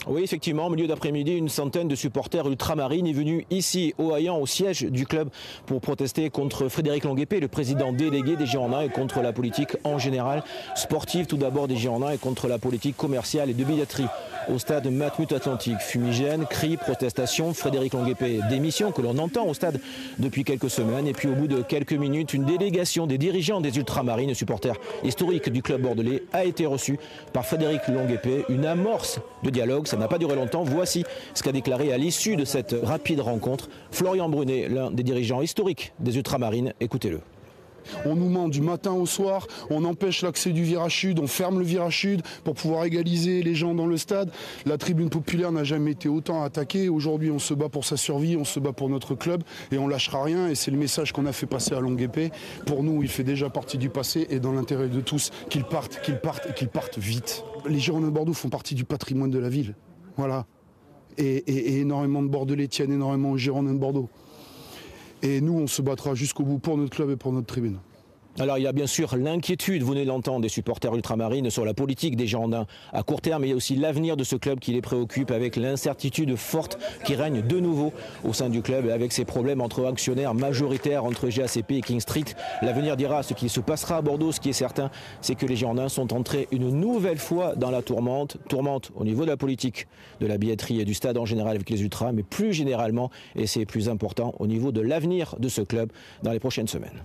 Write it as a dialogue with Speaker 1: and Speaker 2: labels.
Speaker 1: Oui, effectivement, au milieu d'après-midi, une centaine de supporters ultramarines est venue ici, au Haillan, au siège du club, pour protester contre Frédéric Longuepé, le président délégué des Girondins, et contre la politique en général, sportive tout d'abord des Girondins, et contre la politique commerciale et de billetterie. Au stade Matmut Atlantique, fumigène, cris, protestations, Frédéric Longuepé, démission que l'on entend au stade depuis quelques semaines. Et puis au bout de quelques minutes, une délégation des dirigeants des ultramarines, supporters historiques du club bordelais, a été reçue par Frédéric Longuepé. Une amorce de dialogue, ça n'a pas duré longtemps. Voici ce qu'a déclaré à l'issue de cette rapide rencontre Florian Brunet, l'un des dirigeants historiques des ultramarines. Écoutez-le.
Speaker 2: On nous ment du matin au soir, on empêche l'accès du virage sud, on ferme le virage sud pour pouvoir égaliser les gens dans le stade. La tribune populaire n'a jamais été autant attaquée. Aujourd'hui, on se bat pour sa survie, on se bat pour notre club et on lâchera rien. Et c'est le message qu'on a fait passer à Longuepé. Pour nous, il fait déjà partie du passé et dans l'intérêt de tous qu'il parte et qu'il parte vite. Les Girondins de Bordeaux font partie du patrimoine de la ville. Voilà. Et énormément de Bordelais tiennent énormément aux Girondins de Bordeaux. Et nous, on se battra jusqu'au bout pour notre club et pour notre tribune.
Speaker 1: Alors il y a bien sûr l'inquiétude, vous venez de l'entendre, des supporters ultramarines sur la politique des Girondins à court terme, mais il y a aussi l'avenir de ce club qui les préoccupe avec l'incertitude forte qui règne de nouveau au sein du club et avec ces problèmes entre actionnaires majoritaires, entre GACP et King Street. L'avenir dira ce qui se passera à Bordeaux. Ce qui est certain, c'est que les Girondins sont entrés une nouvelle fois dans la tourmente au niveau de la politique, de la billetterie et du stade en général avec les ultras, mais plus généralement, et c'est plus important, au niveau de l'avenir de ce club dans les prochaines semaines.